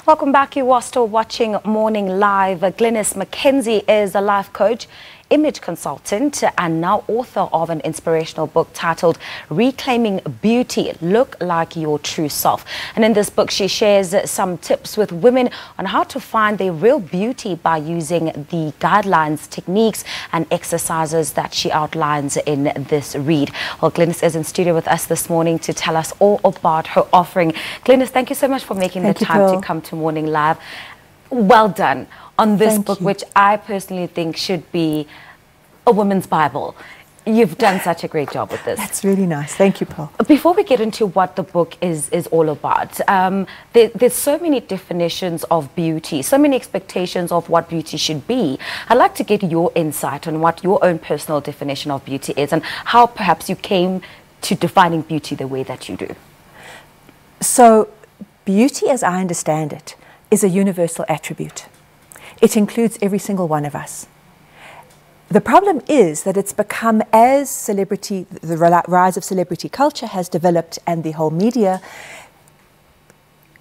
Welcome back. You are still watching Morning Live. Glynis Mackenzie is a life coach, image consultant, and now author of an inspirational book titled Reclaiming Beauty, Look Like Your True Self. And in this book, she shares some tips with women on how to find their real beauty by using the guidelines, techniques, and exercises that she outlines in this read. Well, Glynis is in studio with us this morning to tell us all about her offering. Glynis, thank you so much for making the time to come to Morning Live. Well done on this book, which I personally think should be a woman's Bible. You've done such a great job with this. That's really nice. Thank you, Pearl. Before we get into what the book is all about, there's so many definitions of beauty, so many expectations of what beauty should be. I'd like to get your insight on what your own personal definition of beauty is and how perhaps you came to defining beauty the way that you do. So, beauty, as I understand it, is a universal attribute. It includes every single one of us. The problem is that it's become, as the rise of celebrity culture has developed and the whole media,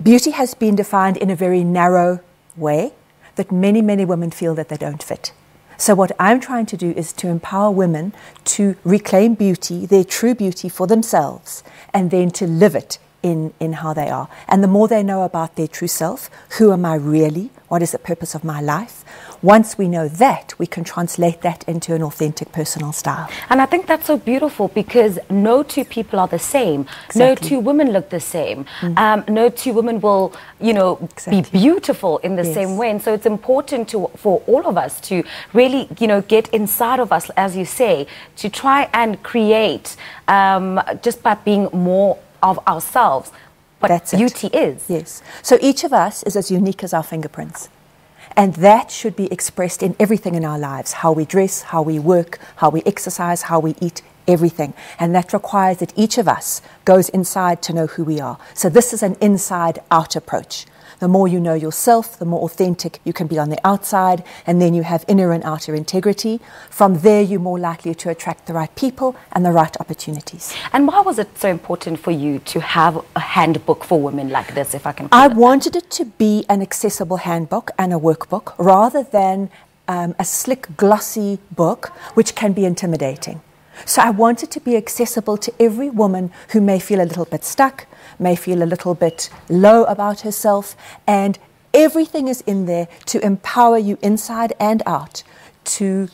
beauty has been defined in a very narrow way that many, many women feel that they don't fit. So what I'm trying to do is to empower women to reclaim beauty, their true beauty for themselves, and then to live it in how they are. And the more they know about their true self, who am I really? What is the purpose of my life? Once we know that, we can translate that into an authentic personal style. And I think that's so beautiful because no two people are the same. Exactly. No two women look the same. No two women will, be beautiful in the same way. And so it's important for all of us to really, get inside of us, as you say, to try and create just by being more of ourselves. But that's beauty is. Yes. So each of us is as unique as our fingerprints. And that should be expressed in everything in our lives. How we dress, how we work, how we exercise, how we eat, everything. And that requires that each of us goes inside to know who we are. So this is an inside-out approach. The more you know yourself, the more authentic you can be on the outside, and then you have inner and outer integrity. From there, you're more likely to attract the right people and the right opportunities. And why was it so important for you to have a handbook for women like this, if I can I wanted it to be an accessible handbook and a workbook, rather than a slick, glossy book, which can be intimidating. So I want it to be accessible to every woman who may feel a little bit stuck, may feel a little bit low about herself, and everything is in there to empower you inside and out to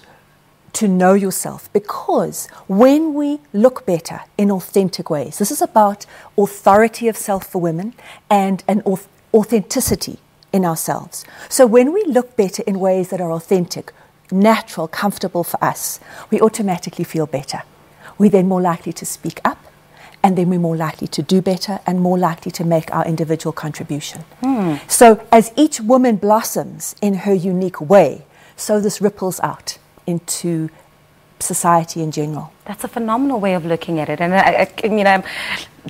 know yourself. Because when we look better in authentic ways, this is about authority of self for women and an authenticity in ourselves. So when we look better in ways that are authentic, natural, comfortable for us, we automatically feel better. We're then more likely to speak up, and then we're more likely to do better and more likely to make our individual contribution. So as each woman blossoms in her unique way, so this ripples out into society in general. That's a phenomenal way of looking at it. And I'm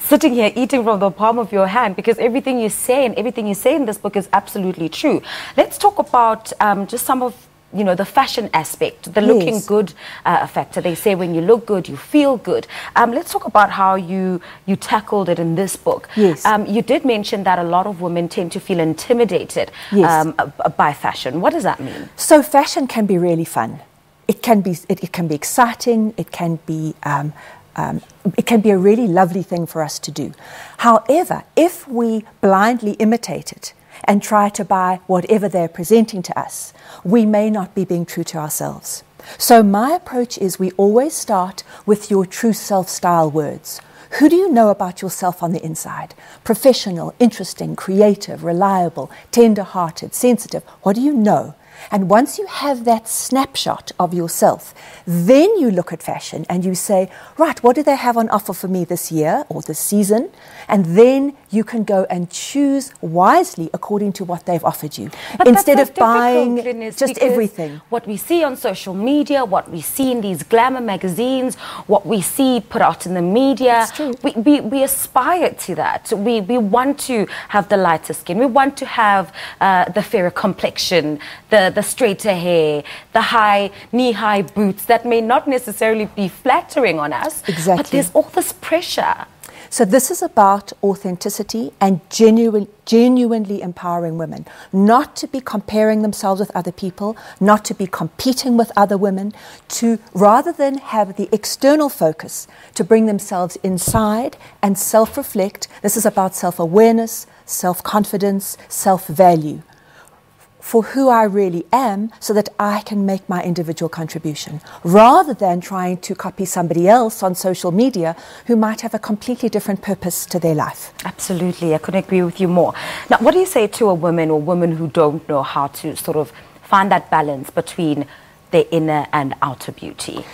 sitting here eating from the palm of your hand because everything you say and everything you say in this book is absolutely true. Let's talk about just some of the fashion aspect, the looking good factor. They say when you look good, you feel good. Let's talk about how you tackled it in this book. Yes. You did mention that a lot of women tend to feel intimidated by fashion. What does that mean? So fashion can be really fun. It can be exciting. It can be a really lovely thing for us to do. However, if we blindly imitate it and try to buy whatever they're presenting to us, we may not be being true to ourselves. So my approach is we always start with your true self-style words. Who do you know about yourself on the inside? Professional, interesting, creative, reliable, tender-hearted, sensitive. What do you know? And once you have that snapshot of yourself, then you look at fashion and you say, right, what do they have on offer for me this year or this season? And then you can go and choose wisely according to what they've offered you. But instead of buying Glynis, just everything. What we see on social media, what we see in these glamour magazines, what we see put out in the media, we aspire to that. We want to have the lighter skin. We want to have the fairer complexion, the straighter hair, the high knee-high boots that may not necessarily be flattering on us. Exactly. But there's all this pressure. So this is about authenticity and genuinely empowering women, not to be comparing themselves with other people, not to be competing with other women, to rather than have the external focus, to bring themselves inside and self-reflect. This is about self-awareness, self-confidence, self-value for who I really am, so that I can make my individual contribution, rather than trying to copy somebody else on social media who might have a completely different purpose to their life. Absolutely, I couldn't agree with you more. Now, what do you say to a woman or women who don't know how to sort of find that balance between their inner and outer beauty?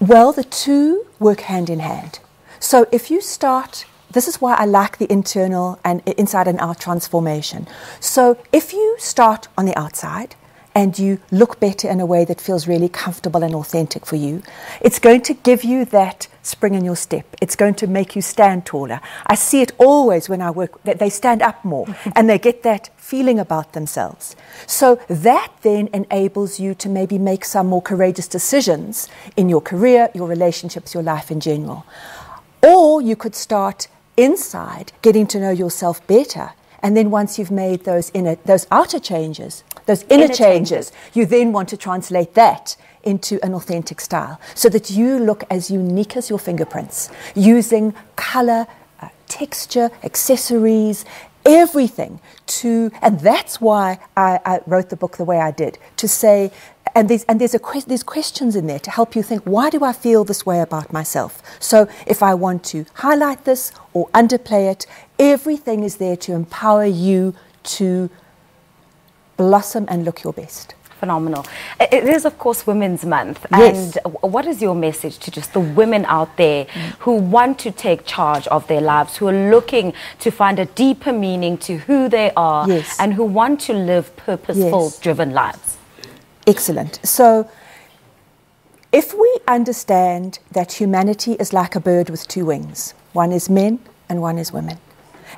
Well, the two work hand in hand. So if you start, this is why I like the internal and inside and out transformation. So if you start on the outside and you look better in a way that feels really comfortable and authentic for you, it's going to give you that spring in your step. It's going to make you stand taller. I see it always when I work, that they stand up more and they get that feeling about themselves. So that then enables you to maybe make some more courageous decisions in your career, your relationships, your life in general. Or you could start inside, getting to know yourself better, and then once you've made those outer changes, those inner changes, you then want to translate that into an authentic style, so that you look as unique as your fingerprints, using color, texture, accessories, everything and that's why I wrote the book the way I did, to say, and there's questions in there to help you think, why do I feel this way about myself? So if I want to highlight this or underplay it, everything is there to empower you to blossom and look your best. Phenomenal. It is, of course, Women's Month. Yes. And what is your message to just the women out there who want to take charge of their lives, who are looking to find a deeper meaning to who they are, yes, and who want to live purposeful, yes, driven lives? Excellent. So if we understand that humanity is like a bird with two wings, one is men and one is women,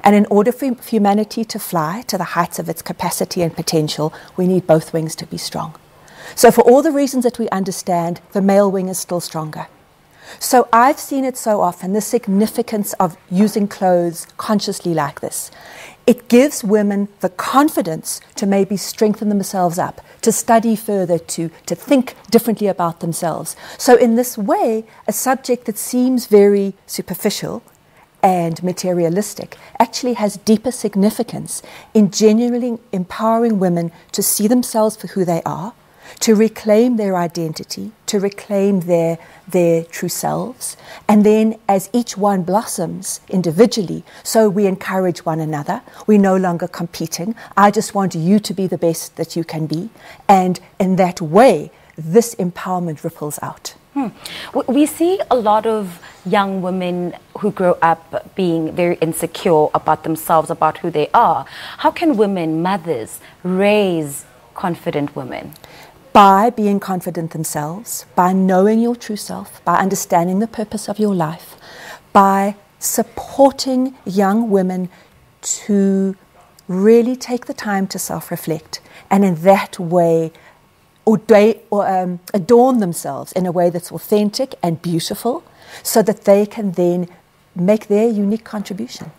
and in order for humanity to fly to the heights of its capacity and potential, we need both wings to be strong. So for all the reasons that we understand, the male wing is still stronger. So I've seen it so often, the significance of using clothes consciously like this. It gives women the confidence to maybe strengthen themselves up, to study further, to think differently about themselves. So in this way, a subject that seems very superficial and materialistic actually has deeper significance in genuinely empowering women to see themselves for who they are, to reclaim their identity, to reclaim their true selves, and then as each one blossoms individually, so we encourage one another. We're no longer competing. I just want you to be the best that you can be, and in that way, this empowerment ripples out. We see a lot of young women who grow up being very insecure about themselves, about who they are. How can women, mothers, raise confident women? By being confident themselves, by knowing your true self, by understanding the purpose of your life, by supporting young women to really take the time to self-reflect, and in that way adorn themselves in a way that's authentic and beautiful, so that they can then make their unique contribution.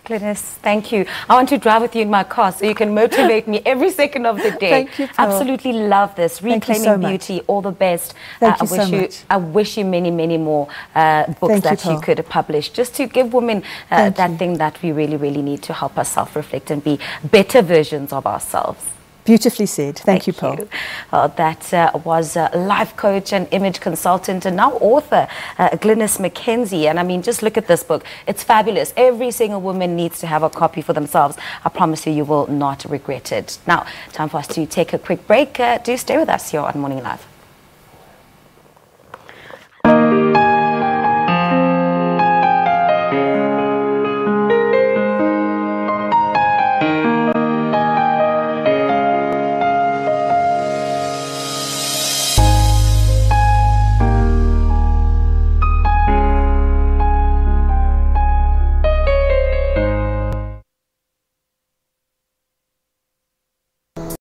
Glynis, thank you. I want to drive with you in my car so you can motivate me every second of the day. Thank you, Pearl. Absolutely love this. Reclaiming Beauty, all the best. Thank you so much. I wish you many, many more books that you could publish, just to give women that thing that we really, really need to help us self-reflect and be better versions of ourselves. Beautifully said. Thank you, Pearl. That was life coach and image consultant and now author, Glynis Mackenzie. And I mean, just look at this book. It's fabulous. Every single woman needs to have a copy for themselves. I promise you, you will not regret it. Now, time for us to take a quick break. Do stay with us here on Morning Live.